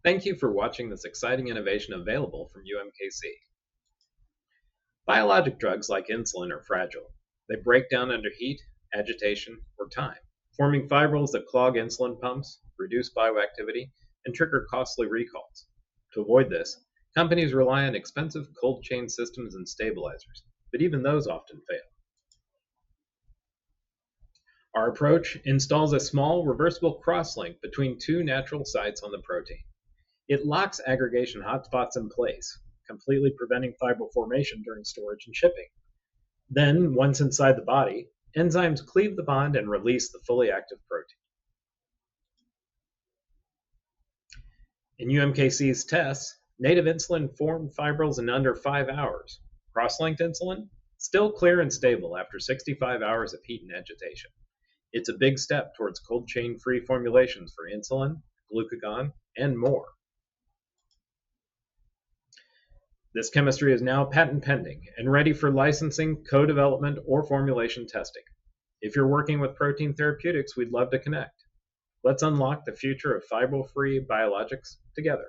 Thank you for watching this exciting innovation available from UMKC. Biologic drugs like insulin are fragile. They break down under heat, agitation, or time, forming fibrils that clog insulin pumps, reduce bioactivity, and trigger costly recalls. To avoid this, companies rely on expensive cold chain systems and stabilizers, but even those often fail. Our approach installs a small reversible crosslink between two natural sites on the protein. It locks aggregation hotspots in place, completely preventing fibril formation during storage and shipping. Then, once inside the body, enzymes cleave the bond and release the fully active protein. In UMKC's tests, native insulin formed fibrils in under 5 hours. Cross-linked insulin, still clear and stable after 65 hours of heat and agitation. It's a big step towards cold chain free formulations for insulin, glucagon, and more. This chemistry is now patent pending and ready for licensing, co-development, or formulation testing. If you're working with protein therapeutics, we'd love to connect. Let's unlock the future of fibril-free biologics together.